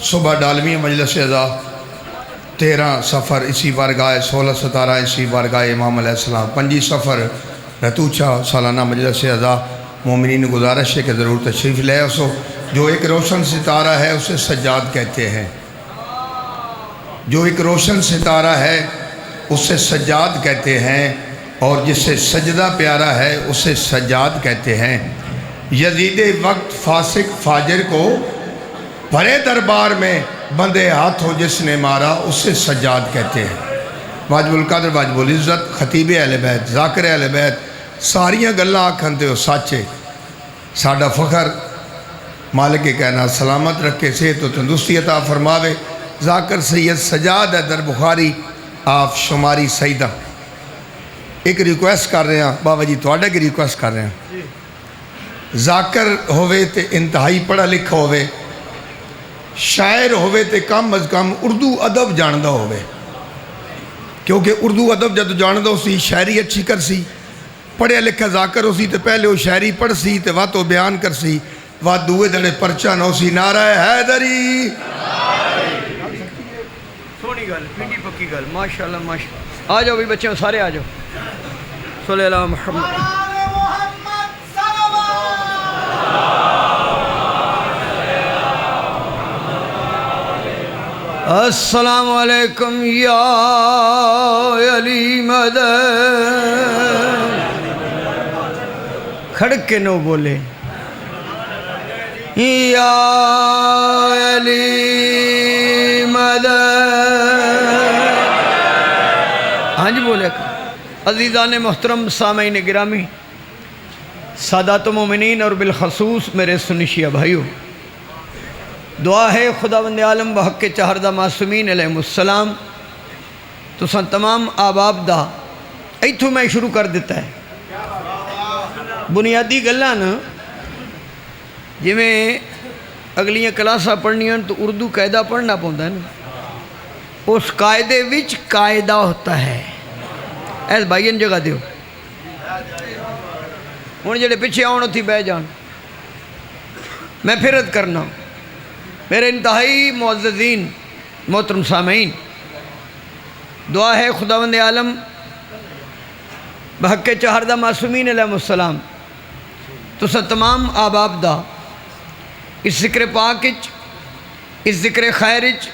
صبح ڈالمی مجلس اعزا 13 سفر اسی بارگاہ 16-17 اسی بارگاہ امام علیہ السلام 5 سفر رتوچا سالانہ مجلس اعزا مومنین گزارش ہے کہ ضرور تشریف لے اسو جو ایک روشن ستارہ ہے اسے سجاد کہتے ہیں، جو ایک روشن ستارہ ہے اسے سجاد کہتے ہیں، اور جس سے سجدہ پیارا ہے اسے سجاد کہتے ہیں۔ یزید وقت فاسق فاجر کو بھرے دربار میں بندے ہاتھ ہو جس نے مارا اسے سجاد کہتے ہیں۔ واجب القدر واجب العزت خطیب اہل بیت ذاکر اہل بیت ساریاں گلاں آکھن تے سچے، ساڈا فخر مالک کے کہنا سلامت رکھے، صحت و تندرستی عطا فرماوے۔ ذاکر سید سجاد ہے در بخاری آپ شماری سیدہ۔ ایک ریکویسٹ کر رہے ہیں بابا جی تواڈے کی ریکویسٹ کر رہے ہیں، ذاکر ہوئے تے انتہائی پڑھا لکھا ہوئے، شاعر ہوئے تے کم از کم اردو ادب جاندہ ہوئے، کیونکہ اردو ادب جد جاندہ ہو سی شاعری اچھی کر سی، پڑھے لکھا ذاکر ہو سی تے پہلے وہ شاعری پڑھ سی تے واتو بیان کر سی، وات دوئے دڑے پرچہ نو سی نعرہ حیدری۔ سونی گل پنڈی پکی گل ماشاءاللہ ماشاءاللہ۔ آ جاؤ بھی بچے سارے آ جاؤ۔ صلی اللہ محمد۔ السلام علیکم یا علی مدد۔ کھڑک کے نو بولے یا علی مدد۔ ہاں جی بولے۔ عزیزان محترم سامعین گرامی، سادات مومنین اور بالخصوص میرے سنی شیعہ بھائیو، دعا ہے خداوند عالم بحق کے چہردہ معصومین علیہ السلام تو سن تمام آباب دا ایتھو میں شروع کر دیتا ہے۔ بنیادی گلاں نا جی میں اگلیاں کلاساں پڑھنیاں تو اردو قاعدہ پڑھنا پوندا ہے نا، اس قاعدے وچ قاعدہ ہوتا ہے۔ ایس بھائین جگہ دیو ہوں جڑے پیچھے آن تھی بہ جان، میں پھر عرض کرنا میرے انتہائی معززین محترم سامعین، دعا ہے خداوند عالم بحق چہردہ معصومین علیہ السلام تو سا تمام آباب دا اس ذکر پاکچ، اس ذکر خیرچ،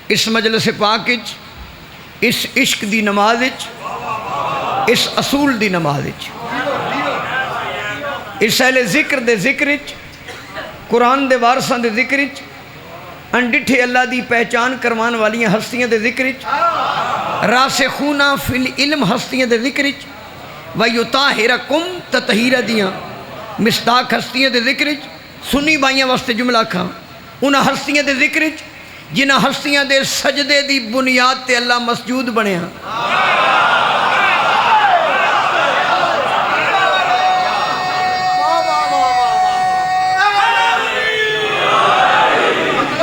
اس مجلس پاکچ، اس عشق دی نمازچ، اس اصول دی نمازچ، اس اہل ذکر دے ذکرچ، قرآن دے وارثاں دے ذکرچ، انڈٹھے اللہ دی پہچان کرمان والیاں ہستیاں دے ذکرچ، راسخونہ فی العلم ہستیاں دے ذکرچ، وَيُطَاهِرَكُمْ تَطْهِيرَ دیاں مصداق ہستیاں دے ذکرچ، سنی بائیاں واسطے جملہ کھاں انہاں ہستیاں دے ذکرچ جنہاں ہستیاں دے سجدے دی بنیاد تے اللہ مسجود بنے ہاں،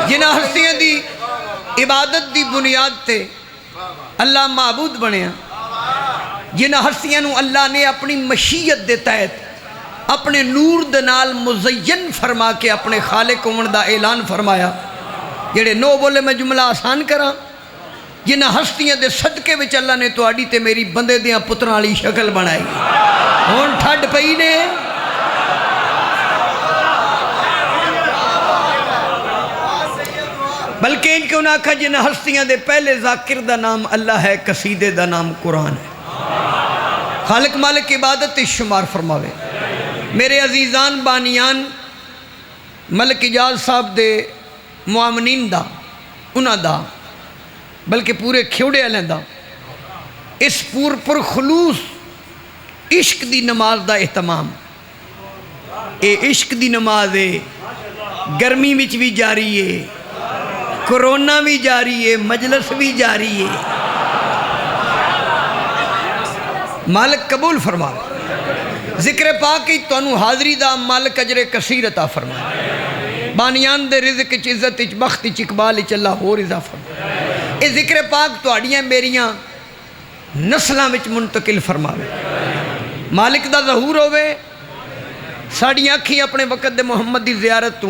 جنہاں ہستیاں دی عبادت دی بنیاد تے اللہ معبود بنے ہاں، جنہاں ہستیاں نو اللہ نے اپنی مشیت دے تحت اپنے نور دنال مزین فرما کے اپنے خالق عمر دا اعلان فرمایا۔ جڑے نو بولے میں جملہ آسان کرا، جنہاں ہستیاں دے صدقے وچ اللہ نے تواڈی تے میری بندے دیاں پتراں والی شکل بنائی، ہن ٹھڈ پئی نے بلکہ ان کے انہاں کہا جنہاں ہستیاں دے پہلے ذاکر دا نام اللہ ہے، قصیدے دا نام قرآن ہے، خالق مالک عبادت شمار فرماوے۔ میرے عزیزان بانیان ملک اجاز صاحب دے معامنین دا انہاں دا بلکہ پورے کھیوڑے والے دا اس پر خلوص عشق دی نماز دا اہتمام، اے عشق دی نماز ہے، گرمی وچ بھی جاری ہے، کرونا بھی جاری ہے، مجلس بھی جاری ہے، مالک قبول فرما۔ ذکر پاک کی تانوں حاضری دا مالک اجر کثیر عطا فرما، بانیان دے رزق چ عزت چ بخت چ اقبال چ اللہ ہور اضافہ فرما۔ اے ذکر پاک تواڈیاں میریاں نسلاں وچ منتقل فرماوے، مالک دا ظہور ہوئے، ساڑیاں اکھیں اپنے وقت دے محمد دی زیارت تو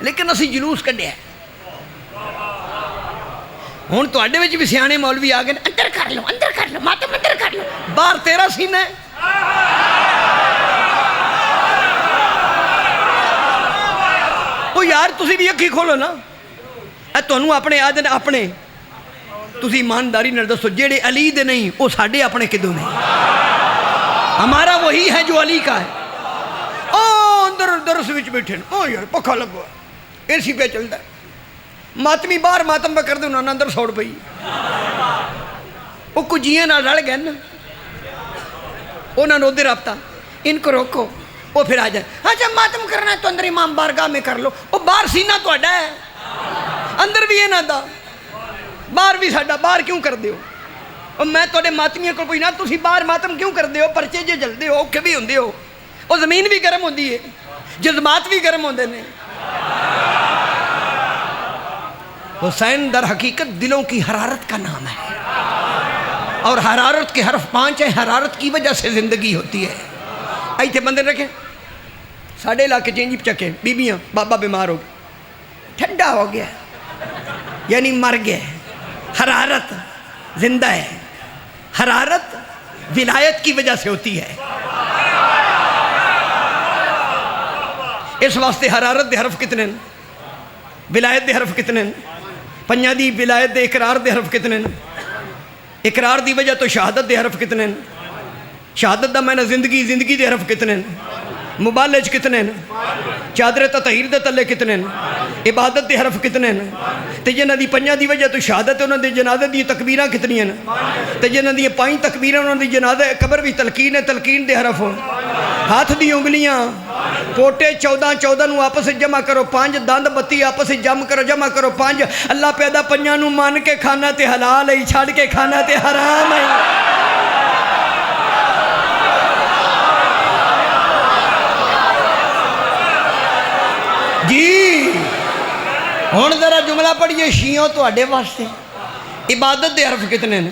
لیکن اسی جلوس کڈیا ہوں تواڈے وچ بھی سیانے مولوی آ گئے اندر کر لو ماتم اندر کر لو باہر تیرا سینہ ہے وہ یار تسی بھی اکھی کھولو نا اے تانوں اپنے آدن اپنے تسی ایمانداری نال دسو جیڑے علی دے نہیں وہ ساڈے اپنے کدوں نہیں ہمارا وہی ہے جو علی کا ہے او اندر درس وچ بیٹھے او یار پکھا لگو اے سی پہ چلتا ہے ماتمی باہر ماتم پہ کر دے انہوں نے اندر سوڑ پئی وہ کجیاں نہ رل گئے نا انہوں نے ادھر رابطہ ان کو روکو وہ پھر آ جائے ہاں جب ماتم کرنا ہے تو اندر امام بارگاہ میں کر لو وہ باہر سینہ تو اڈا ہے اندر بھی ہے نا دا باہر بھی ساڈا باہر کیوں کر دیو اور میں توڑے ماتمیاں کو پوچھنا تسی باہر ماتم کیوں کر دیو پرچے جے جلدے ہو اوکھے بھی ہوندے ہو وہ زمین بھی گرم ہوندی ہے جذبات بھی گرم ہوندے نے حسین در حقیقت دلوں کی حرارت کا نام ہے اور حرارت کے حرف 5 ہیں حرارت کی وجہ سے زندگی ہوتی ہے ایتھے بندے رکھیں ساڑھے علاقے چینجی چکے بیبیاں بابا بیمار ہو گئے ٹھنڈا ہو گیا یعنی مر گیا حرارت زندہ ہے حرارت ولایت کی وجہ سے ہوتی ہے اس واسطے حرارت دے حرف کتنے ولایت دے حرف کتنے پنجا دی ولایت دے اقرار دے حرف کتنے اقرار دی وجہ تو شہادت دے حرف کتنے شہادت دا میں نے زندگی دے حرف کتنے مبالج کتنے چادر تطہیر دے تلے کتنے عبادت دے حرف کتنے تے جنہ دی پنجا دی وجہ تو شہادت انہوں دے جنازے دی تکبیراں کتنی ہیں تے جنہ دی 5 تکبیراں انہوں دی جنازے قبر بھی تلقین دے حرف ہو ہاتھ دی انگلیاں پوٹے 14 نو آپس جمع کرو 5 دند بتی آپس جمع کرو 5 اللہ پیدا 5 نو مان کے کھانا تے حلال ہے چھاڑ کے کھانا تے حرام ہے جی ہون ذرا جملہ پڑھئے شیعوں تو اڈے واسطے عبادت دے حرف کتنے ہیں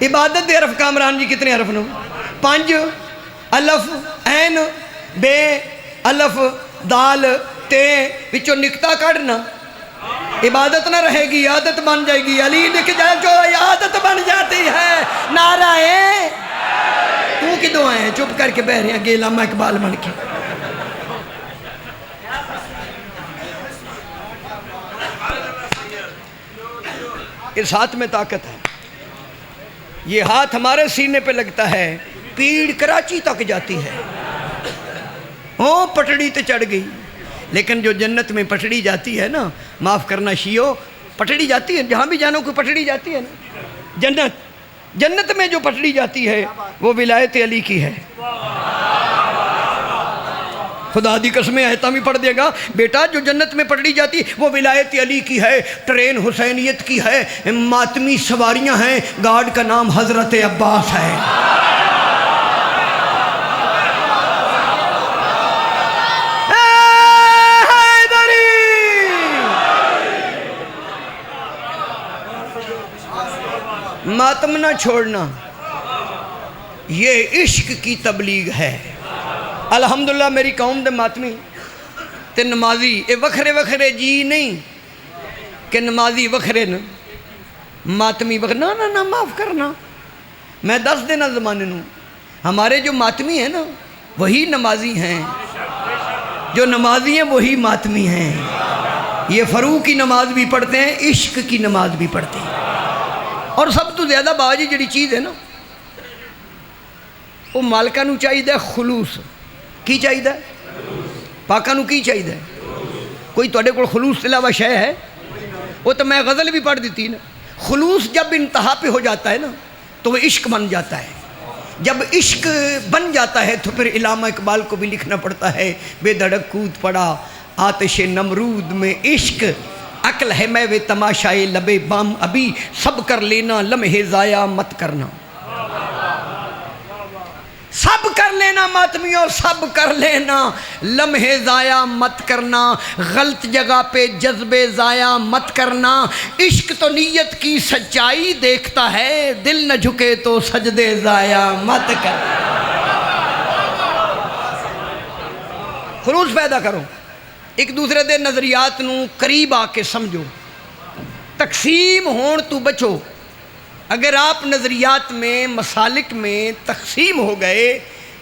عبادت دے حرف کامران جی کتنے حرف نو 5 الف عین بے الف دال تے وچوں نکتا کڑنا عبادت نہ رہے گی عادت بن جائے گی علی لکھ جائے جو عادت بن جاتی ہے نعرہ ہے تو کدوں آئے ہیں چپ کر کے بہ رہے ہیں گے علامہ اقبال بن کے اس ہاتھ میں طاقت ہے یہ ہاتھ ہمارے سینے پہ لگتا ہے پیڑ کراچی تک جاتی ہے پٹڑی تے چڑھ گئی لیکن جو جنت میں پٹڑی جاتی ہے نا معاف کرنا شیعو پٹڑی جاتی ہے جہاں بھی جانو کوئی پٹڑی جاتی ہے نا جنت میں جو پٹڑی جاتی ہے وہ ولایت علی کی ہے خدا دی قسمیں آیتاں بھی پڑھ دے گا بیٹا جو جنت میں پٹڑی جاتی وہ ولایت علی کی ہے ٹرین حسینیت کی ہے ماتمی سواریاں ہیں گارڈ کا نام حضرت عباس ہے ماتم نہ چھوڑنا یہ عشق کی تبلیغ ہے الحمدللہ میری قوم دے ماتمی تے نمازی اے وکھرے جی نہیں کہ نمازی وکھرے نا ماتمی وکھرے نہ معاف کرنا میں 10 دینا زمانے نوں ہمارے جو ماتمی ہیں نا وہی نمازی ہیں جو نمازی ہیں وہی ماتمی ہیں یہ فروغ کی نماز بھی پڑھتے ہیں عشق کی نماز بھی پڑھتے ہیں اور سب تو زیادہ باجی جڑی چیز ہے نا وہ مالکہ نو چاہیے خلوص کی چاہیے پاکہ نو کی چاہیے کوئی توڑے کو خلوص علاوہ شے ہے وہ تو میں غزل بھی پڑھ دیتی نا خلوص جب انتہا پہ ہو جاتا ہے نا تو وہ عشق بن جاتا ہے جب عشق بن جاتا ہے تو پھر علامہ اقبال کو بھی لکھنا پڑتا ہے بے دھڑک کود پڑا آتش نمرود میں عشق عقل ہے میں وہ تماشائے لبے بام ابھی سب کر لینا لمحے ضائع مت کرنا سب کر لینا ماتمیوں سب کر لینا لمحے ضائع مت کرنا غلط جگہ پہ جذبے ضائع مت کرنا عشق تو نیت کی سچائی دیکھتا ہے دل نہ جھکے تو سجدے ضائع مت کرنا خلوص پیدا کرو، ایک دوسرے دے نظریات نو قریب آ کے سمجھو، تقسیم ہون تو بچو۔ اگر آپ نظریات میں مسالک میں تقسیم ہو گئے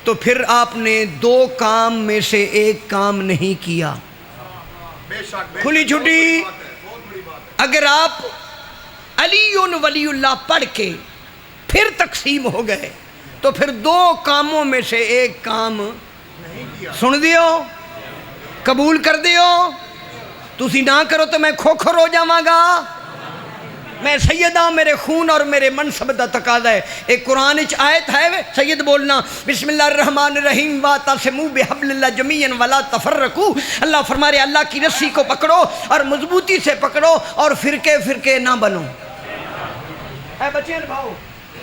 تو پھر آپ نے 2 کام میں سے 1 کام نہیں کیا۔ کھلی چھٹی، اگر آپ علی ولی اللہ پڑھ کے پھر تقسیم ہو گئے تو پھر 2 کاموں میں سے 1 کام سن دیو، قبول کر دیو۔ تسی نہ کرو تو میں کھوکھر ہو جاواں گا، میں سیدہ، میرے خون اور میرے منصب دا تقاضا ہے۔ ایک قرآن وچ آیت ہے سید بولنا بسم اللہ الرحمن الرحیم واعتصموا بحبل اللہ جمیعا ولا تفرقوا۔ اللہ فرما رہے اللہ کی رسی کو پکڑو اور مضبوطی سے پکڑو اور فرقے فرقے نہ بنو۔ اے بچے بھاؤ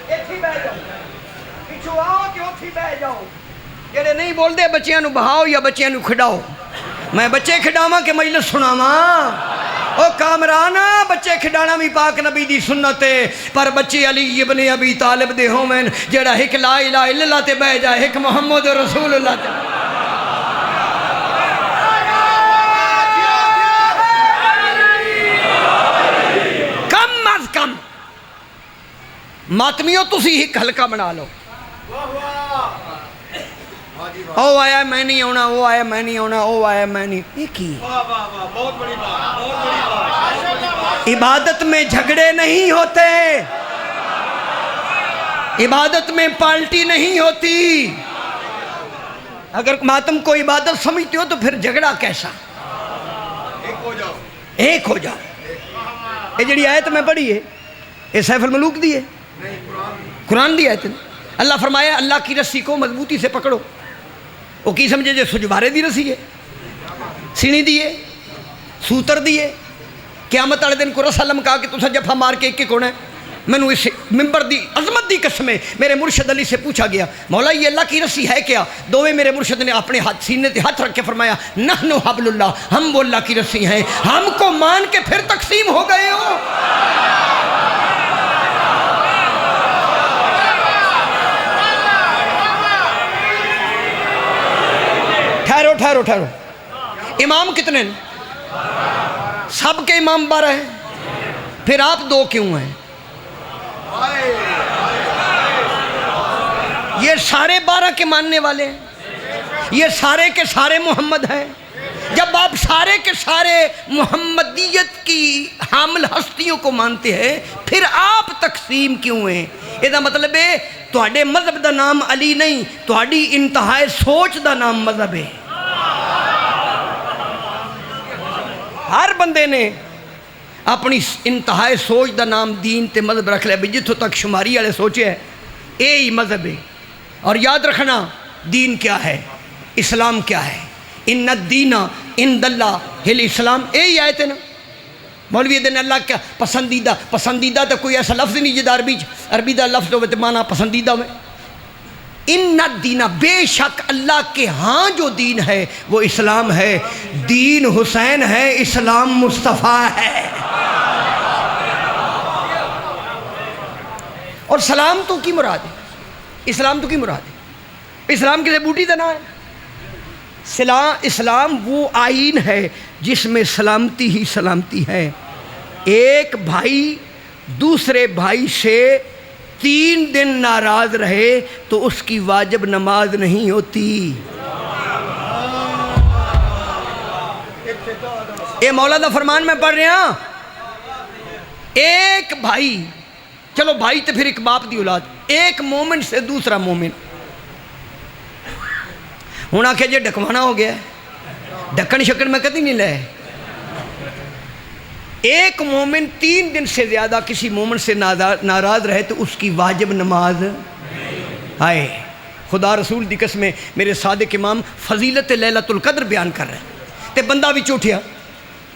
ایتھی بیٹھ جاؤ، پیچھو آؤ کہ اوتھی بیٹھ جاؤ، جڑے نہیں بولدے بچیاں نو بہاؤ یا بچیاں نو کھڈاؤ۔ میں بچے کھڈاواں کہ مجلس سناواں؟ او کامران، بچے کھڈانا بھی پاک نبی دی سنت ہے، پر بچے علی ابن ابی طالب دے ہومن جڑا ایک لا الہ الا اللہ تے بہ جائے، ایک محمد رسول اللہ تے۔ کم از کم ماتمیوں تسی ایک حلقہ بنا لو۔ او آیا میں نہیں ہونا، وہ آیا میں نہیں ہونا، وہ آیا میں نہیں، یہ کی؟ عبادت میں جھگڑے نہیں ہوتے، عبادت میں پالٹی نہیں ہوتی۔ اگر ماتم کو عبادت سمجھتے ہو تو پھر جھگڑا کیسا؟ ایک ہو جاؤ۔ یہ جڑی آیت میں پڑھی ہے یہ سیف الملوک دی ہے، قرآن دی آیت ہے۔ اللہ فرمایا اللہ کی رسی کو مضبوطی سے پکڑو۔ وہ کی سمجھے جو سجوارے دی رسی ہے، سینی دیے، سوتر دیے، قیامت والے دن کو رسالم کہا کہ تسا جفا مار کے ایک ہونا ہے۔ میں نے اس ممبر دی عظمت دی قسم ہے، میرے مرشد علی سے پوچھا گیا مولا یہ اللہ کی رسی ہے کیا؟ دوویں میرے مرشد نے اپنے ہاتھ سینے تے ہاتھ رکھ کے فرمایا نحن حبل اللہ، ہم وہ اللہ کی رسی ہیں، ہم کو مان کے پھر تقسیم ہو گئے ہو۔ ٹھہرو ٹھہرو ٹھہرو، امام کتنے ہیں؟ سب کے امام 12 ہیں، پھر آپ 2 کیوں ہیں؟ یہ سارے 12 کے ماننے والے ہیں، یہ سارے کے سارے محمد ہیں۔ جب آپ سارے کے سارے محمدیت کی حامل ہستیوں کو مانتے ہیں پھر آپ تقسیم کیوں ہیں؟ یہ مطلب ہے تواڈے مذہب دا نام علی نہیں، تواڈی انتہائی سوچ دا نام مذہب ہے۔ ہر بندے نے اپنی انتہائی سوچ دا نام دین تے مذہب رکھ لیا، بھی جتوں تک شماری والے سوچے ہے یہی مذہب ہے۔ اور یاد رکھنا دین کیا ہے، اسلام کیا ہے، ان الدین عند اللہ الاسلام، یہی آیت ہے نا۔ مولوی دن اللہ کا پسندیدہ تو کوئی ایسا لفظ نہیں جدا عربی دا لفظ ہوئے تو مانا پسندیدہ ہوئے۔ ان الدین، بے شک اللہ کے ہاں جو دین ہے وہ اسلام ہے، دین حسین ہے، اسلام مصطفیٰ ہے۔ اور سلام تو کی مراد ہے، اسلام تو کی مراد ہے؟ اسلام کسی بوٹی کا نام ہے؟ اسلام وہ آئین ہے جس میں سلامتی ہی سلامتی ہے۔ ایک بھائی دوسرے بھائی سے 3 دن ناراض رہے تو اس کی واجب نماز نہیں ہوتی۔ یہ مولا دا فرمان میں پڑھ رہا ہوں۔ ایک بھائی، چلو بھائی تو پھر ایک باپ دی اولاد، ایک مومن سے دوسرا مومن ہوں آخیا جی ڈکوانا ہو گیا، ڈکن شکن میں کدی نہیں لے۔ ایک مومن 3 دن سے زیادہ کسی مومن سے ناراض رہے تو اس کی واجب نماز آئے۔ خدا رسول دی قسم میرے صادق امام فضیلت لیلۃ القدر بیان کر رہے ہیں، تے بندہ بھی چوٹیا،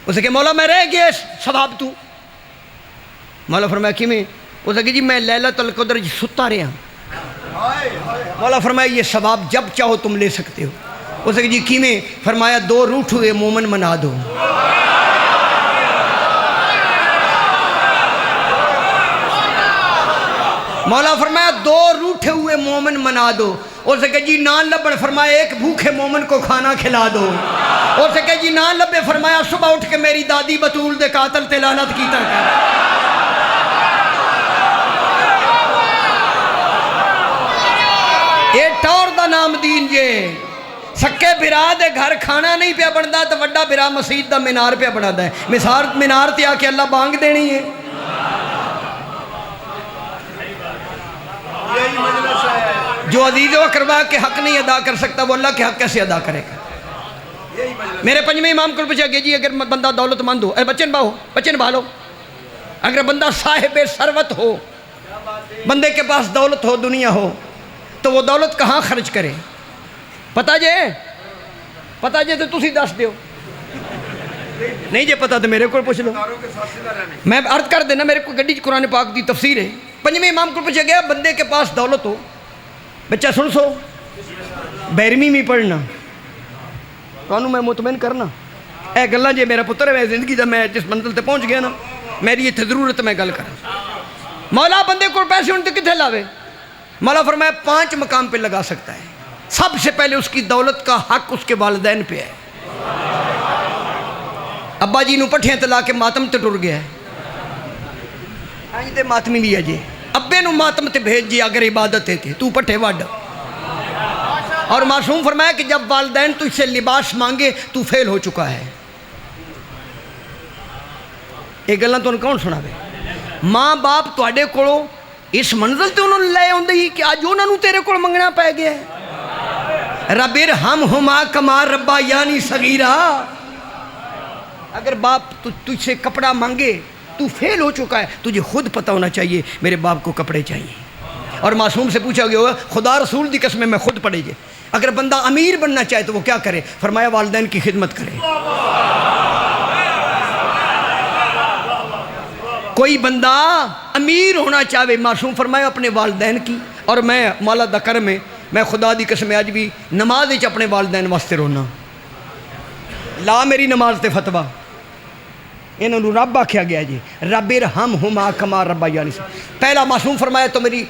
اسے کہ مولا میں رہ گیا ثواب تو۔ مولا فرمایا کی میں؟ اسے کہ جی میں لیلۃ القدر ستا رہا ہوں۔ مولا فرمایا یہ ثواب جب چاہو تم لے سکتے ہو۔ اسے کہ جی کی میں؟ فرمایا 2 روٹھ ہوئے مومن منا دو۔ مولا فرمایا 2 روٹھے ہوئے مومن منا دو۔ اسے کہ جی نان لبن، فرمایا ایک بھوکے مومن کو کھانا کھلا دو۔ اسے کہ جی نان لبے، فرمایا صبح اٹھ کے میری دادی بطول دے قاتل تے لعنت کیتا کر۔ یہ ٹور دا نام دین جے۔ سکے برا دے گھر کھانا نہیں پیا بندا تو وڈا برا مسجد دا مینار پیا بنادا ہے۔ مینار تے آ کے اللہ بانگ دینی ہے۔ جو عزیز و اقربا کے حق نہیں ادا کر سکتا وہ اللہ کے حق کیسے ادا کرے گا؟ میرے پنجویں امام کو پوچھا کہ جی اگر بندہ دولت مند ہو، اے بچن باہو، بچن بھالو، اگر بندہ صاحب ثروت ہو، بندے کے پاس دولت ہو، دنیا ہو، تو وہ دولت کہاں خرچ کرے؟ پتہ جے تو تسی دس دیو، نہیں جے پتہ تو میرے کو پوچھ لو۔ میں عرض کر دینا، میرے کو گڈی قرآن پاک دی تفسیر ہے۔ پنجویں امام کو پوچھا گیا بندے کے پاس دولت ہو، بچہ سن سو 12ویں میں پڑھنا، تانوں میں مطمئن کرنا اے گلاں جے میرا پتر ہے زندگی دا، میں جس منزل تے پہنچ گیا نا، میری اتنے ضرورت میں گل کراں۔ مولا بندے کو پیسے ان تے کتنے لاوے؟ مولا فرمایا 5 مقام پہ لگا سکتا ہے۔ سب سے پہلے اس کی دولت کا حق اس کے والدین پہ ہے۔ ابا جی نو پٹھیاں تلا کے ماتم تے ٹر گیا ہے، تے ماتمی بھی ہے جی، ابے نو ماتم تے بھیج جی اگر عبادت ہے تو پٹھے وڈ۔ اور معصوم فرمایا کہ جب والدین تجھ سے لباس مانگے تو فیل ہو چکا ہے۔ یہ گلاں تو کون سنا بے؟ ماں باپ تواڈے کولوں اس منزل تے انہوں نے لے آندے ہی کہ اج انہاں نوں تیرے کول منگنا پے گیا ہے۔ رب ارحمہما کما ربیانی صغیرا۔ اگر باپ تجھ سے کپڑا مانگے تو فیل ہو چکا ہے، تجھے خود پتہ ہونا چاہیے میرے باپ کو کپڑے چاہیے۔ اور معصوم سے پوچھا گیا خدا رسول دی قسم میں خود پڑھے جے، اگر بندہ امیر بننا چاہے تو وہ کیا کرے؟ فرمایا والدین کی خدمت کرے۔ کوئی بندہ امیر ہونا چاہے، معصوم فرمایا اپنے والدین کی، اور میں مولا دا کرم ہے، میں خدا دی قسم اج بھی نماز وچ اپنے والدین واسطے رونا۔ لا میری نماز تے فتویٰ، انہوں نے رب آکھیا گیا جی، رب ارحمہما کما ربیانی صغیرا۔ پہلا معصوم فرمایا تو میری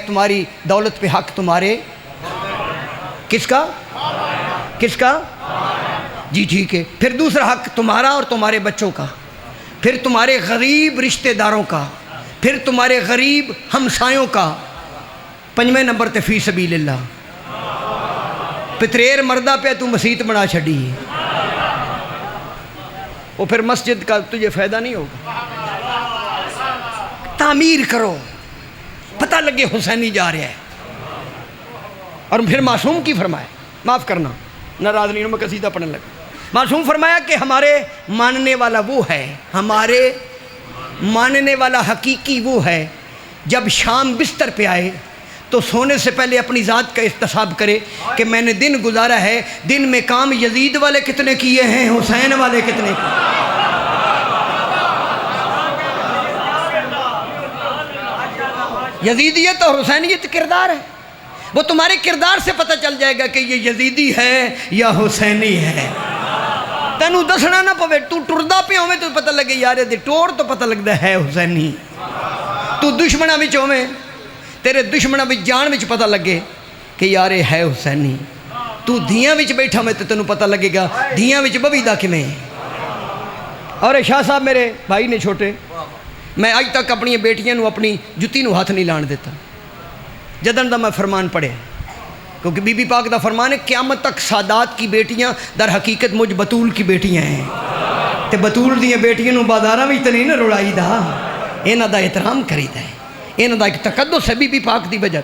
تمہاری دولت پہ حق تمہارے کس کا؟ جی ٹھیک ہے۔ پھر دوسرا حق تمہارا اور تمہارے بچوں کا، پھر تمہارے غریب رشتہ داروں کا، پھر تمہارے غریب ہمسایوں کا، 5ویں نمبر تے فی سبیل اللہ۔ پتریر مردہ پہ تو مسجد بنا چھڑی، وہ پھر مسجد کا تجھے فائدہ نہیں ہوگا۔ تعمیر کرو، پتہ لگے حسینی جا رہا ہے۔ اور پھر معصوم کی فرمایا، معاف کرنا ناراض نہیں ہوں، میں قصیدہ پڑھنے لگا۔ معصوم فرمایا کہ ہمارے ماننے والا وہ ہے، ہمارے ماننے والا حقیقی وہ ہے، جب شام بستر پہ آئے تو سونے سے پہلے اپنی ذات کا احتساب کرے کہ میں نے دن گزارا ہے، دن میں کام یزید والے کتنے کیے ہیں، حسین والے کتنے کیے۔ یزیدیت اور حسینیت کردار ہے، وہ تمہارے کردار سے پتہ چل جائے گا کہ یہ یزیدی ہے یا حسینی ہے۔ تینوں دسنا نہ پوے، تو ٹردا پہ ہوئے تو پتہ لگے یار دی ٹور تو پتہ لگتا ہے حسینی۔ تو دشمنہ وچ ہوئے، تیرے دشمنہ وچ جان وچ پتہ لگے کہ یار ہے حسینی۔ تو دھیاں وچ بیٹھا میں تو تینوں پتہ لگے گا دھیاں وچ ببیدہ کمیں۔ اور شاہ صاحب میرے بھائی نے چھوٹے، میں آج تک اپنی بیٹیاں نو اپنی جتی نو ہاتھ نہیں لان دیتا جدن دا میں فرمان پڑھے، کیونکہ بی بی پاک دا فرمان ہے قیامت تک سادات کی بیٹیاں در حقیقت مجھ بطول کی بیٹیاں ہیں، تے بطول دیاں بیٹیاں نو بازاراں وچ تے نہیں نہ رڑائی دا، انہاں دا احترام کریدا ہے، انہاں دا ایک تقدس ہے بی بی پاک دی وجہ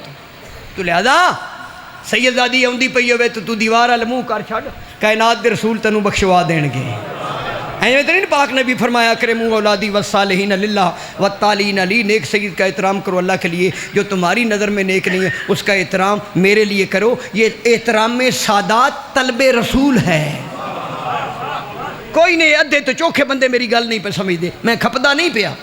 تو لہذا سیدزادی آوندی پئی ہوے تو دیوار ال منہ کر چھڈ، کائنات دے رسول تینوں بخشوا دین گے۔ ایویں تو نہیں پاک نبی فرمایا کرموا اولادی والصالحین للہ والتالین علی، نیک سید کا احترام کرو اللہ کے لیے، جو تمہاری نظر میں نیک نہیں ہے اس کا احترام میرے لیے کرو۔ یہ احترام میں سادات طلب رسول ہے۔ کوئی نہیں ادھے تو چوکھے بندے میری گل نہیں پہ سمجھ دے، میں کھپدا نہیں پیا،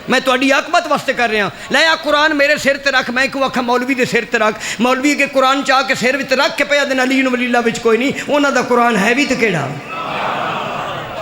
میں تہاڈی عاقبت واسطے کر رہا ہوں۔ لیا قرآن میرے سر تے رکھ، میں کیوں آکھاں مولوی دے سر تے رکھ، مولوی کے قرآن چاہ کے سر وچ رکھ کے پیا دین علی ولی اللہ وچ کوئی نہیں، انہاں دا قرآن ہے بھی تے کیڑا۔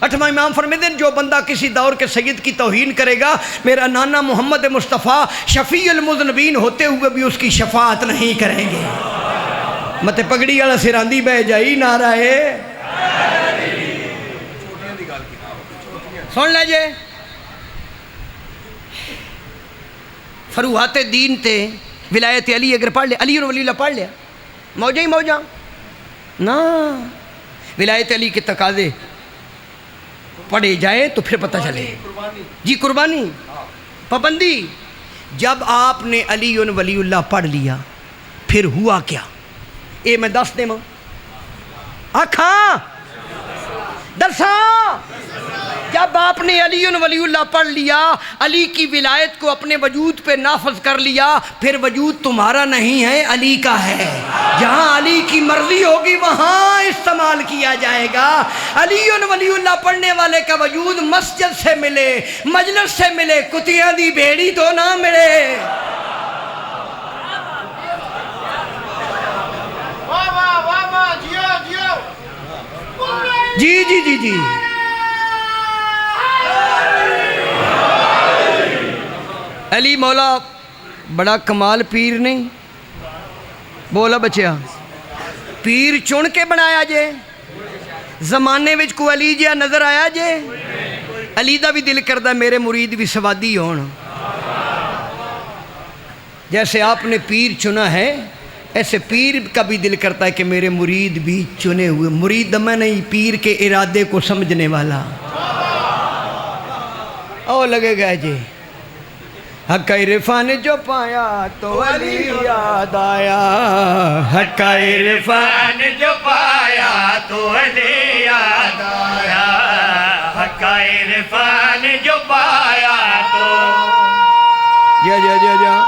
8واں امام فرماتے ہیں جو بندہ کسی دور کے سید کی توہین کرے گا، میرا نانا محمد مصطفیٰ شفیع المذنبین ہوتے ہوئے بھی اس کی شفاعت نہیں کریں گے۔ مت پگڑی والا سراندی بہ جائی نعرہ ہے سن لے جے۔ فروحات دین تے ولایت علی اگر پڑھ لیا، علی ولی اللہ پڑھ لیا، موجہ ہی موجہ نا، ولایت علی کے تقاضے پڑھے جائے تو پھر پتہ چلے جی قربانی پابندی۔ جب آپ نے علی ولی اللہ پڑھ لیا پھر ہوا کیا؟ اے میں دس دے ماں آکھاں درساں۔ جب آپ نے علی ولی اللہ پڑھ لیا، علی کی ولایت کو اپنے وجود پہ نافذ کر لیا، پھر وجود تمہارا نہیں ہے، علی کا ہے۔ جہاں علی کی مرضی ہوگی وہاں استعمال کیا جائے گا۔ علی ولی اللہ پڑھنے والے کا وجود مسجد سے ملے، مجلس سے ملے، کتیاں دی بھیڑی تو نہ ملے۔ جی جی جی جی علی مولا بڑا کمال پیر نہیں بولا بچیا، پیر چن کے بنایا جے، زمانے وچ کو علی جیا نظر آیا جے؟ علی دا بھی دل کردہ میرے مرید بھی سوادی ہون۔ جیسے آپ نے پیر چنا ہے ایسے پیر کا بھی دل کرتا ہے کہ میرے مرید بھی چنے ہوئے، مرید میں نہیں، پیر کے ارادے کو سمجھنے والا۔ او لگے گا جی حق عرفان جو پایا تو علی یاد آیا، حق عرفان جو پایا تو علی یاد آیا، حق عرفان جو پایا تو جا جا جا جا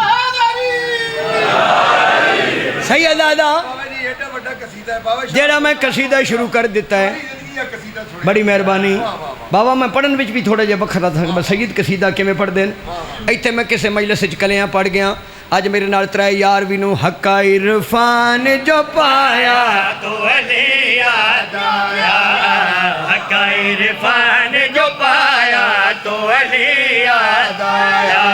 سید دادا جیڑا میں قصیدہ شروع کر دیتا ہے، بڑی مہربانی بابا۔ میں پڑھن وچ بھی تھوڑا جہا بکھرا تھا، سید قصیدہ کہ میں پڑھ دین ایتھے میں کسے مجلس وچ کلیاں پڑھ گیا، آج میرے نال ترائے یار بھی نو۔ حق عرفان جو پایا تو علی یاد آیا، حق عرفان جو پایا تو علی یاد آیا،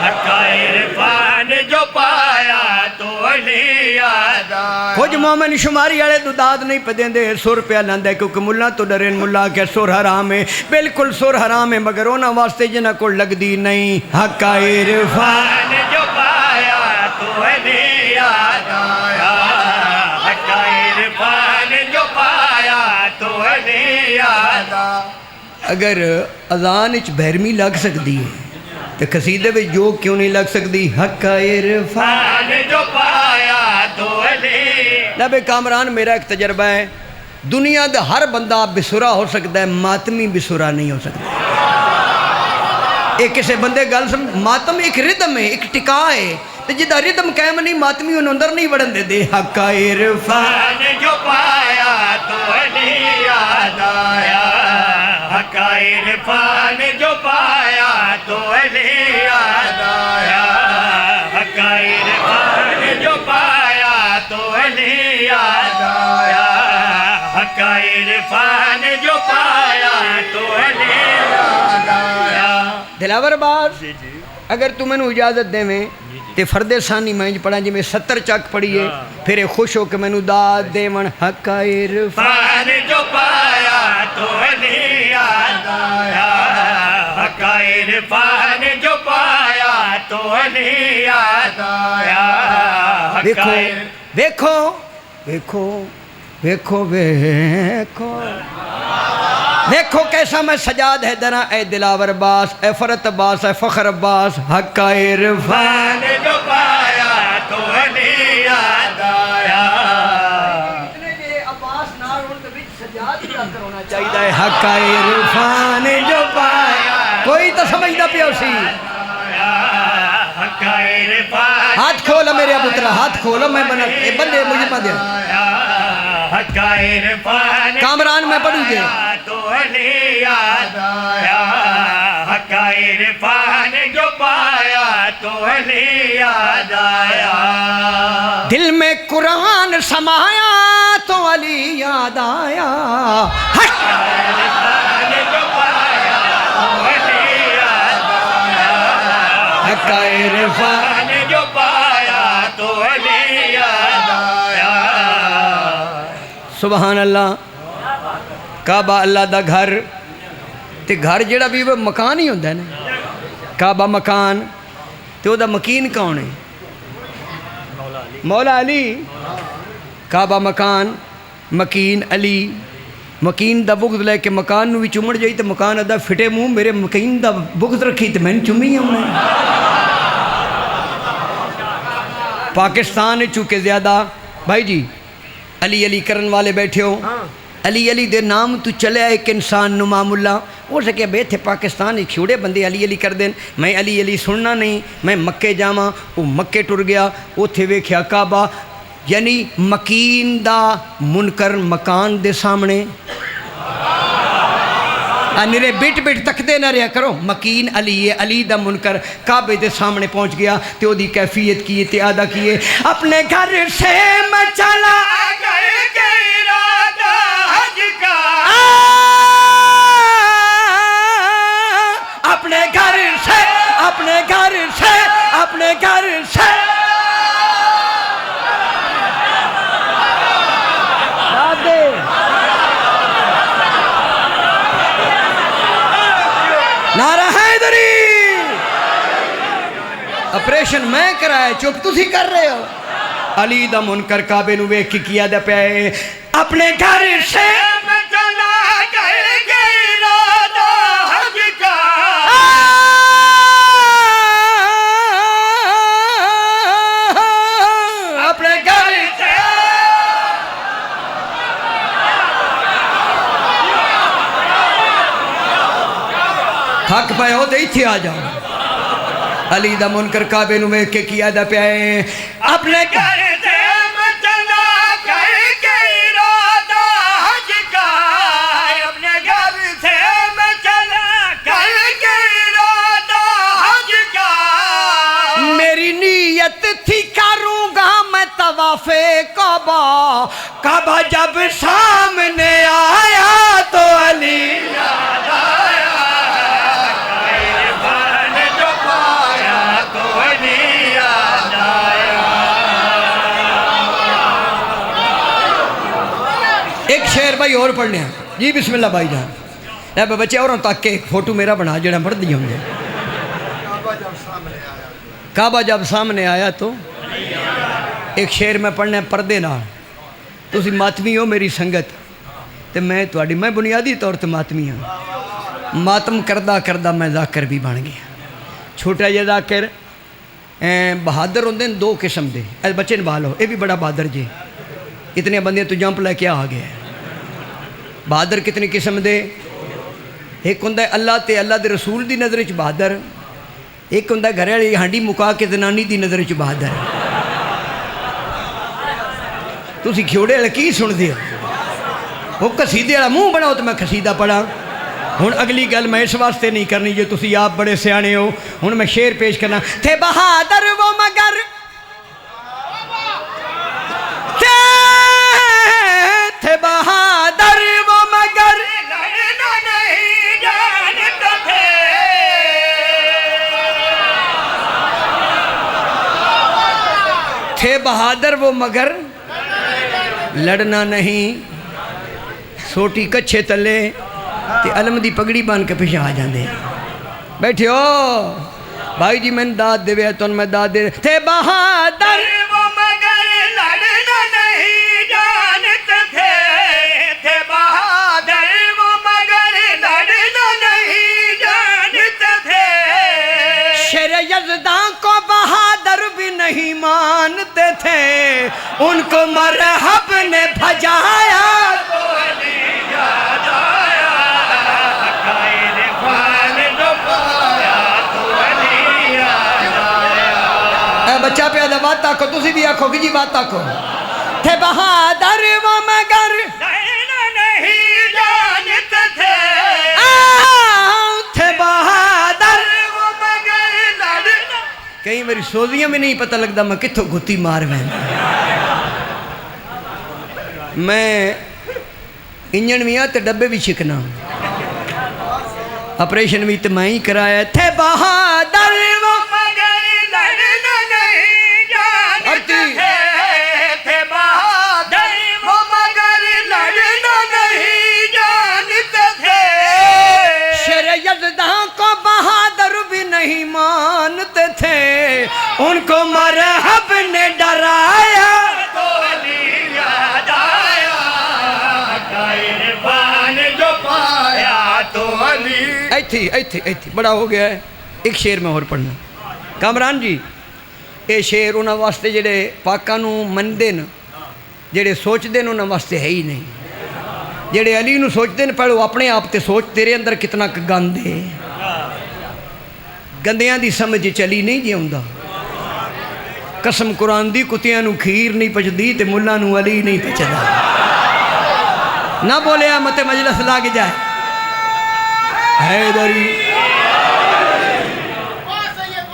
حق عرفان جو پایا تو علی یاد آیا۔ کچھ مومن شماری والے تو داد نہیں پہ دیں دے، سر پہ لاندا ہے کیونکہ ملا تو ڈرین، ملا کہ سر حرام ہے، بالکل سر حرام ہے، مگر انہاں واسطے جنہ کو لگ دی نہیں۔ حق عرفان جو پایا تو علی یاد آیا، حق عرفان جو پایا تو علی یاد آیا۔ اگر اذان اچ بھیرمی لگ سکتی ہے تو قصیدے میں جو کیوں نہیں لگ سکتی؟ حق عرفان جو پایا تو علی۔ نبی کامران میرا ایک تجربہ ہے، دنیا دا ہر بندہ بسرا ہو سکتا ہے، ماتمی بسرا نہیں ہو سکتا۔ ایک کسے بندے گل سمجھ، ماتم ایک ردم ہے، ایک ٹکا ہے، تو جدہ ردم قائم نہیں ماتمی انہوں اندر نہیں بڑھن دے دے۔ حق عرفان جو پایا تو علی یاد آیا، حق عرفان جو پایا تو علی یاد آیا، حق عرفان جو پایا تو علی یاد آیا، حق عرفان جو پایا تو علی یاد آیا۔ دلاور باز اگر تم نے اجازت دے میں تے فرد ثانی میں پڑھا جی میں 70 چک پڑھیے، پھر خوش ہو کہ میں نو داد دے من۔ حق عرفان جو پایا تو علی یاد آیا، حق عرفان جو پایا تو علی یاد آیا۔ دیکھو دیکھو دیکھو دیکھو دیکھو دیکھو کیسا میں سجاد ہے درا، اے دلاور عباس، اے فرت عباس، اے فخر عباس۔ حق عرفان جو پایا تو علی یاد آیا۔ اتنے جے عباس نال ہون تے وچ سجاد کیا کرونا چاہیے۔ حق عرفان جو پایا، کوئی تو سمجھدا پیا سی۔ حق عرفان ہاتھ کھولا میرے پترا، ہاتھ کھولا، میں بنا اے بندے مجھے پا دیا۔ حق عرفان کامران میں پڑھوں گے تو علی یاد آیا، حق عرفان جو پایا تو علی یاد آیا۔ دل میں قرآن سمایا تو علی یاد آیا حق عرفان جو پایا تو علی یاد آیا. سبحان اللہ. کعبہ اللہ دا گھر تے گھر جڑا بھی وہ مکان ہی ہوتا ہے نا. کعبہ مکان تے وہ دا مکین کون ہے؟ مولا علی. کعبہ مکان مکین علی. مکین دا بغض لے کے مکان نو بھی چمڑ جائی تے مکان ادا فٹے منہ میرے مکین دا بغض رکھی تے میں نے چمی ہوں. پاکستان چونکہ زیادہ بھائی جی علی علی کرن والے بیٹھے ہو. علی علی دے نام تو چلے ایک انسان نو معاملہ ہو سکے بے تھے پاکستان چھوڑے بندے علی علی کر دین. میں علی علی سننا نہیں. میں مکے جاواں وہ مکے ٹر گیا اوتھے ویکھیا کعبہ. یعنی مکین دا منکر مکان دے سامنے انرے بٹ بٹ تکتے نہ رہا کرو. مکین علی ہے علی دا منکر کعبے دے سامنے پہنچ گیا تے او دی کیفیت کیے تے ادا کیے. اپنے گھر سے میں چلا اپنے گھر سے اپنے گھر سے اپنے گھر سے نعرہ حیدری. آپریشن میں کرایا چپ تسی کر رہے ہو. علی دا منکر کعبے نو ویکھ کے کیا دا پیا ہے اپنے گھر سے میں چلا کر گئی رادا حج کا. اپنے گھر سے حق پہ ہو دے تھے آ جاؤ. علی دا منکر کعبے نو ویکھ کے کیا دا پیا ہے اپنے گھر سے میں چلا کر گئی رادا حج کا. اپنے گھر سے میں چلا کر گئی رادا حج کا. میری نیت تھی کروں گا میں طواف کعبہ. کعبہ جب سامنے آیا تو علی یاد آیا عرفان جو پایا تو علی یاد آیا. ایک شعر بھائی اور پڑھنے ہیں جی. بسم اللہ بھائی جان. اے بچے اوروں تک کے ایک فوٹو میرا بنا جڑا پڑھ دیا ہوں گے. کعبہ جب سامنے آیا تو ایک شعر میں پڑھنا ہے پردے نال. تسی ماتمی ہو میری سنگت تے میں تواڈی میں بنیادی طور تے ماتمی ہوں. ماتم کردہ کردہ میں ذاکر بھی بن گیا. چھوٹا جا ذاکر بہادر ہوندے ہیں دو قسم دے. اے بچے نبھال ہو اے بھی بڑا بہادر جی. اتنے بندے تو جمپ لے کے آ گیا. بہادر کتنی قسم دے. ایک ہوندا ہے اللہ تے اللہ دے رسول دی نظر وچ بہادر. ایک ہوندا ہے گھر والی ہانڈی مکا کے زنانی دی نظر وچ بہادر. تسی کھیوڑے والے کی سن دے وہ قصیدے والا منہ بناؤ تو میں قصیدہ پڑھا. ہن اگلی گل میں اس واسطے نہیں کرنی جو تسی آپ بڑے سیانے ہو. ہن میں شعر پیش کرنا. تھے بہادر وہ مگر تھے بہادر وہ مگر لڑنا نہیں جانتے تھے. تھے بہادر وہ مگر لڑنا نہیں. سوٹی کچھے تلے تے علم دی پگڑی بان کے پیچھے آ جاندے. بیٹھے ہو بھائی جی میں داد دے وے تو میں داد دے. تھے بہادر وہ مگر لڑنا نہیں جانتے تھے. تھے بہادر وہ مگر لڑنا نہیں جانتے تھے. شیر یزداں کو بہادر بھی نہیں مانتے تھے. ان کو مرحب نے بھجایا تو علی یاد آیا عرفان جو پایا تو علی یاد آیا. اے بچہ پہ آدھا بات آکھو تسی بھی آکھو کہ جی بات آکھو. تھے بہادر وہ مگر لڑنا نہیں جانتے تھے. تھے بہادر وہ مگر لڑنا. کہیں میری سوزیاں میں نہیں پتہ لگتا میں کتھوں گھتی مار میں. میں انجن بھی ہاں تے ڈبے بھی چھکنا آپریشن بھی تو میں ہی کرایا تھے بہادر وہ مگر لڑنا نہیں جانتے تھے بہادر وہ مگر لڑنا نہیں جانتے تھے شیر یزداں کو بہادر بھی نہیں مانتے تھے ان کو مرحب نے ڈرایا تو علی یاد آیا قائربان جو پایا تو علی ایتھی بڑا ہو گیا ہے ایک شیر میں اور پڑھنا کامران جی یہ شیر انہوں واسطے جڑے پاکاں نو مندے ن جڑے سوچتے ہیں انہوں واسطے ہے ہی نہیں جڑے علی نو سوچتے ہیں پہلو اپنے آپ تے سوچ تیرے اندر کتنا گندے گندیاں دی سمجھ چلی نہیں جی ہوندا قسم قرآن دی کتیاں نو کھیر نہیں پچدی تے ملا نو علی نہیں پچدا نہ بولے مت مجلس لاگ جائے حیدری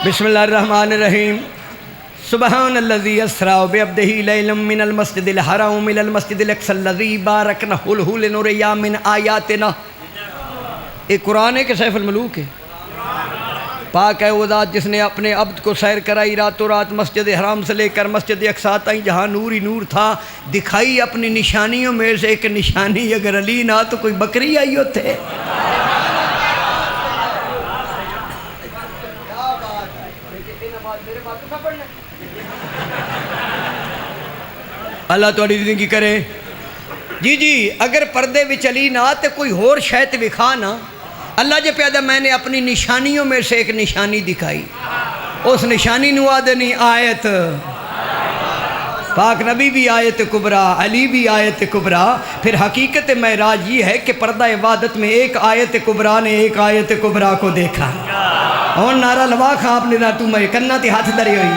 بسم اللہ الرحمن الرحیم سبحان الذی اسرا بعبدہ لیلا من المسجد الحرام الى المسجد الاقصی الذی بارکنا حلہ لنریا من آیاتنا ایک قرآن ہے کہ سیف الملوک ہے پاک ہے وہ ذات جس نے اپنے عبد کو سیر کرائی راتوں رات مسجد حرام سے لے کر مسجد اقصی تائیں جہاں نور ہی نور تھا دکھائی اپنی نشانیوں میں سے ایک نشانی اگر علی نہ تو کوئی بکری آئی ہوتے اللہ تو علی زندگی کرے جی اگر پردے وچ علی نہ تے کوئی اور شیط وکھا نہ اللہ جے پیدا میں نے اپنی نشانیوں میں سے ایک نشانی دکھائی اس نشانی نو آدھنی آیت پاک نبی بھی آیت کبرا علی بھی آیت کبرا پھر حقیقت معراج یہ ہے کہ پردہ عبادت میں ایک آیت کبرا نے ایک آیت کبرا کو دیکھا اور نعرہ لوا کھا آپ نے تو میں کرنا تی ہاتھ دری ہوئی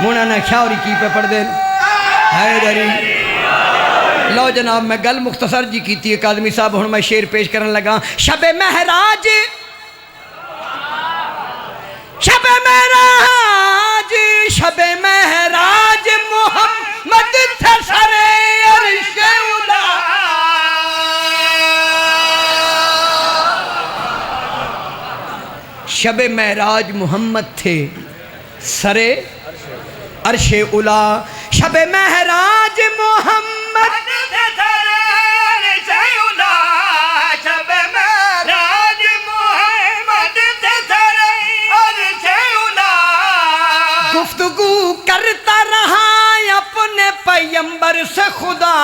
مونا نہ کھاوری کی پہ پڑھ دین حیدری لو جناب میں گل مختصر جی کیتی ہے قادمی صاحب ہن میں شعر پیش کرن لگا شب مہراج شب مہراج شب مہراج محمد تھے سر عرش اولا شب مہراج محمد تھے سر عرش اولا شب مہراج محمد شب مہراج محمد گفتگو کرتا رہا اپنے پیمبر سے خدا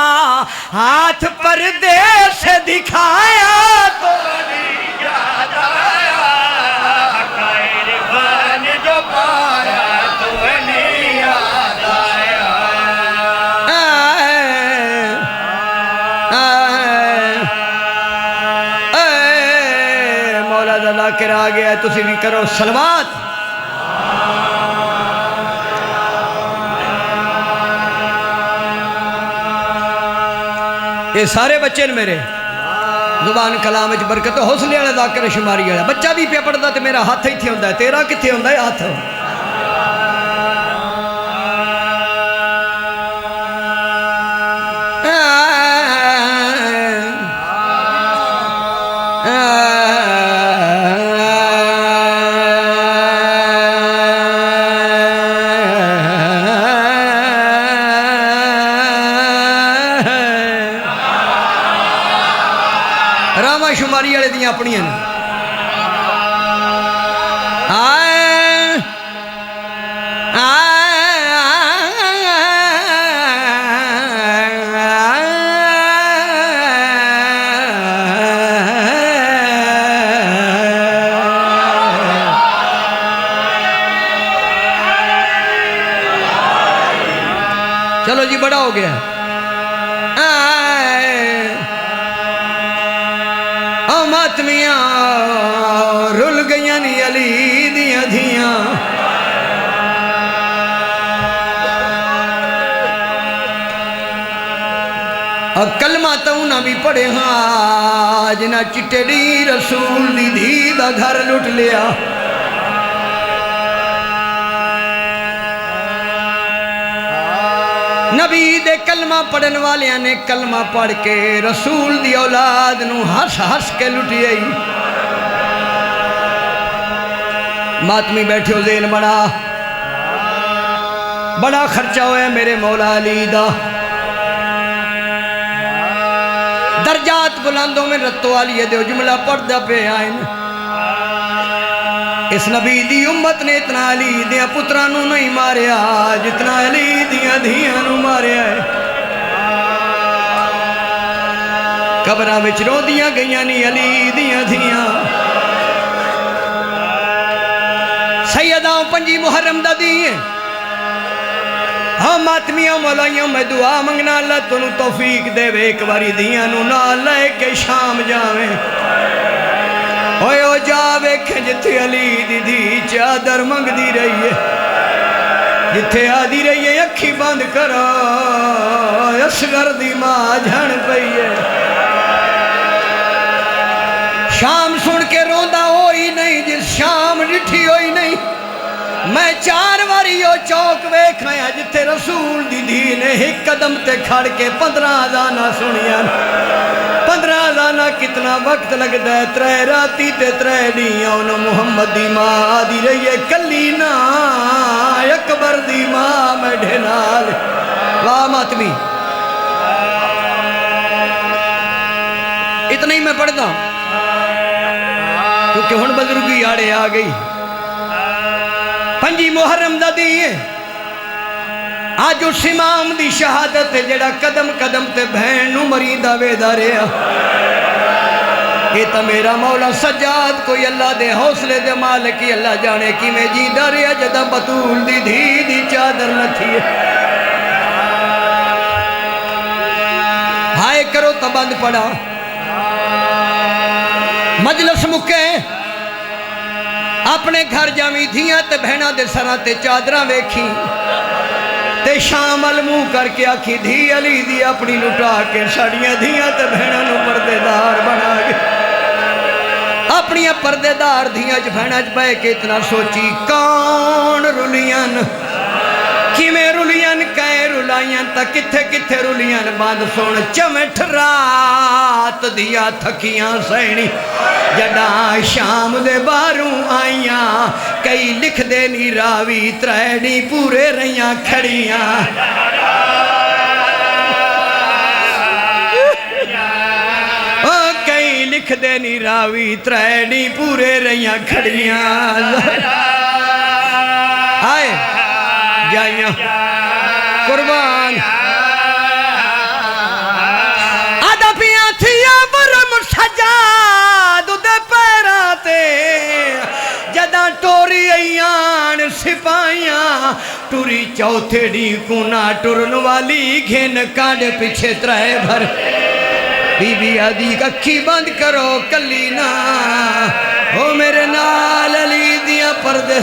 ہاتھ پردے سے دکھایا تو یاد آیا قائربان جو پایا تو علی یاد آیا مولا دلہ کرا گیا تسی بھی کرو سلوات یہ سارے بچے نے میرے زبان کلام وچ برکت حوصلے والا ذاکر شماری والا بچہ بھی پیا پڑھدا تے میرا ہاتھ ہی تھے ہوندا ہے تیرا کتھے ہوندا ہے ہاتھ راما شماری والے دیاں اپنی ہیں چلو جی بڑا ہو گیا ماتمیاں رل گئیاں نی علی دیاں دھیاں اب کلمہ تو نہ بھی پڑھے ہاں جنہ چٹے دی رسول دی دھی دا گھر لٹ لیا نبی دے کلمہ پڑھن والیاں نے کلمہ پڑھ کے رسول دی اولاد نو ہس ہس کے لٹی آئی ماتمی بیٹھے ہو ذہن بڑا خرچہ ہویا میرے مولا علی دا درجات بلندوں میں رتو علی دے جملہ پڑھدا پہ آئین اس نبی دی امت نے اتنا علی دیاں پترانو نہیں ماریا جتنا علی دیاں دھیانو ماریا ہے قبرہ وچ رو دیاں گئیاں نہیں علی دیاں دھیاں سیداں پنجی محرم دا دیئے ہاں ماتمیاں مولائیوں میں دعا منگنا اللہ تنو توفیق دے وے ایک باری دیاں نو نہ لے کے شام جاویں ہوئے ہو جاوے کہ جتھے علی دی چادر منگ دی رہی ہے جتھے آدھی رہی ہے اکھی بند کرا اصغر دی ماں جھن پئی ہے شام سن کے روندہ ہوئی نہیں جس شام ڈٹھی ہوئی نہیں میں 4 واری ہو چوک ویکھایا جتھے رسول دی نے ایک قدم تے کھڑ کے 15 آزانہ سنیاں 15 آزانہ کتنا وقت لگ دے 3 راتی تے 3 دیاں انہوں محمد دی ماں آدھی رہی ہے کلی نا اکبر دی ماں میں ڈھنال واہ ماتمی اتنا ہی میں پڑھتا ہوں کیونکہ ہن بزرگی آڑے آ گئی پنجی محرم دا دیئے آج اس امام دی شہادت جڑا قدم قدم تے بہن نو مریدہ ویدہ رہا یہ تا میرا مولا سجاد کوئی اللہ دے حوصلے دے مالکی اللہ جانے کی میں جیدہ رہا جدہ بطول دی دی چادر نہ تھی ہائے کرو تا بند پڑا مجلس مکے اپنے گھر جامی دھیاں تے بہنہ دے سرہ تے چادرہ ویکھی تے شامل منہ کر کے آکھی دھی علی دی اپنی لٹا کے ساڑیاں دھیاں تے بہنہ نو پردے دار بنا گئے اپنی پردے دار دھیاں جو بہنہ جو بے کے اتنا سوچی کون رلیاں کی میں رلیاں کئے رلائیاں تا کتھے کتھے رلیاں بعد سون چمٹ رات دیا تھکیاں سینی جڑا شام دے باروں آئیاں کئی لکھ دے نی راوی تریڑی پورے رہیاں کھڑیاں کئی لکھ دے نی راوی تریڑی پورے رہیاں کھڑیاں آئے جائیاں قربان آدھا پیاں تھیا برم سجاد دے پیراتے جدہ ٹوری ایان سپائیاں ٹوری چوتھے ڈی کنا ٹرن والی گھن کاڑ پیچھے ترائے بھر بی بی آدھی ککھی بند کرو کلی نا ہو میرے نال علی دیاں پردے